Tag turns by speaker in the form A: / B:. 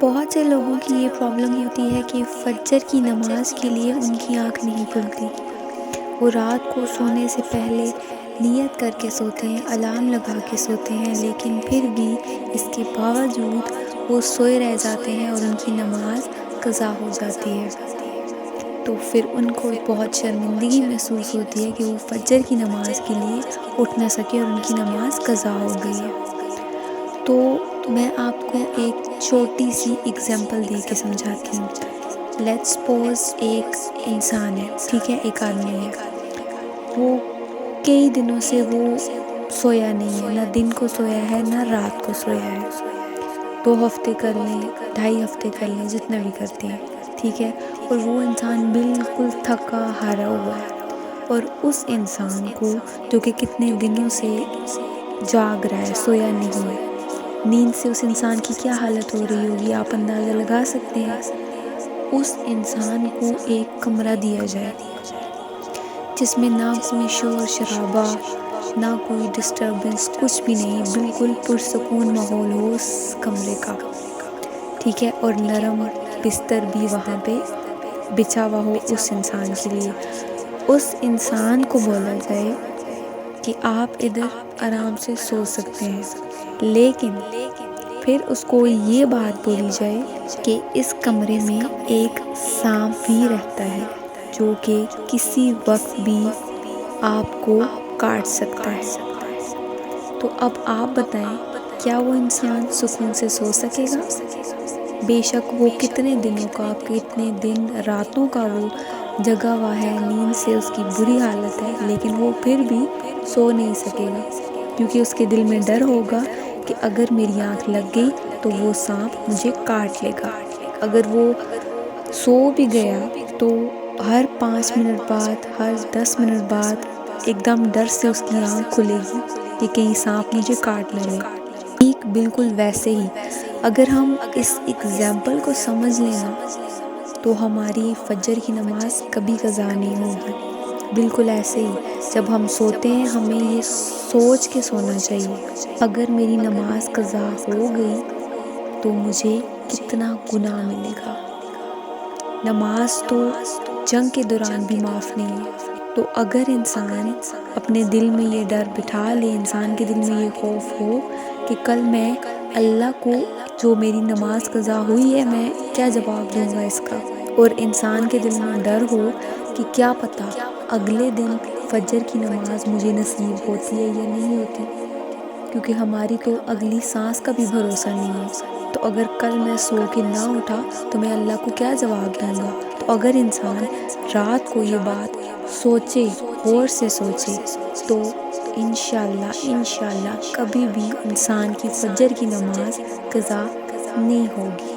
A: بہت سے لوگوں کی یہ پرابلم ہوتی ہے کہ فجر کی نماز کے لیے ان کی آنکھ نہیں کھلتی۔ وہ رات کو سونے سے پہلے نیت کر کے سوتے ہیں، الارم لگا کے سوتے ہیں، لیکن پھر بھی اس کے باوجود وہ سوئے رہ جاتے ہیں اور ان کی نماز قضا ہو جاتی ہے۔ تو پھر ان کو بہت شرمندگی محسوس ہوتی ہے کہ وہ فجر کی نماز کے لیے اٹھ نہ سکے اور ان کی نماز قضا ہو گئی ہے۔ تو میں آپ کو ایک چھوٹی سی اگزامپل دے کے سمجھاتی ہوں۔ لیٹس سپوز ایک انسان ہے، ٹھیک ہے، ایک آدمی ہے، وہ کئی دنوں سے وہ سویا نہیں ہے، نہ دن کو سویا ہے نہ رات کو سویا ہے۔ 2 ہفتے کر لیں، 2.5 ہفتے کر لیں، جتنا بھی کرتے ہیں، ٹھیک ہے، اور وہ انسان بالکل تھکا ہارا ہوا ہے۔ اور اس انسان کو جو کہ کتنے دنوں سے جاگ رہا ہے، سویا نہیں ہے، نیند سے اس انسان کی کیا حالت ہو رہی ہوگی آپ اندازہ لگا سکتے ہیں۔ اس انسان کو ایک کمرہ دیا جائے جس میں نہ کوئی شور شرابہ، نہ کوئی ڈسٹربنس، کچھ بھی نہیں، بالکل پرسکون ماحول ہو اس کمرے کا، ٹھیک ہے، اور نرم بستر بھی وہاں پہ بچھا ہوا ہو اس انسان کے لیے۔ اس انسان کو بولا جائے کہ آپ ادھر آرام سے سو سکتے ہیں، لیکن پھر اس کو یہ بات بولی جائے کہ اس کمرے میں ایک سانپ بھی رہتا ہے جو کہ کسی وقت بھی آپ کو کاٹ سکتا ہے۔ تو اب آپ بتائیں، کیا وہ انسان سکون سے سو سکے گا؟ بے شک وہ کتنے دنوں کا، کتنے دن راتوں کا وہ جگا ہوا ہے، نیند سے اس کی بری حالت ہے، لیکن وہ پھر بھی سو نہیں سکے گا، کیونکہ اس کے دل میں ڈر ہوگا کہ اگر میری آنکھ لگ گئی تو وہ سانپ مجھے کاٹ لے گا۔ اگر وہ سو بھی گیا تو ہر 5 منٹ بعد، ہر 10 منٹ بعد ایک دم ڈر سے اس کی آنکھ کھلے گی کہ کہیں سانپ مجھے کاٹ نہ لے۔ ٹھیک بالکل ویسے ہی اگر ہم اس ایگزامپل کو سمجھ لیں نا، تو ہماری فجر کی نماز کبھی قضا نہیں ہوگی۔ بالکل ایسے ہی جب ہم سوتے ہیں ہمیں یہ سوچ کے سونا چاہیے، اگر میری نماز قضا ہو گئی تو مجھے کتنا گناہ ملے گا۔ نماز تو جنگ کے دوران بھی معاف نہیں ہے۔ تو اگر انسان اپنے دل میں یہ ڈر بٹھا لے، انسان کے دل میں یہ خوف ہو کہ کل میں اللہ کو جو میری نماز قضا ہوئی ہے میں کیا جواب دوں گا اس کا، اور انسان کے دل میں ڈر ہو کہ کیا پتہ اگلے دن فجر کی نماز مجھے نصیب ہوتی ہے یا نہیں ہوتی، کیونکہ ہماری تو اگلی سانس کا بھی بھروسہ نہیں ہے۔ تو اگر کل میں سو کے نہ اٹھا تو میں اللہ کو کیا جواب دوں گا؟ تو اگر انسان رات کو یہ بات سوچے، غور سے سوچے، تو انشاءاللہ کبھی بھی انسان کی فجر کی نماز قضا نہیں ہوگی۔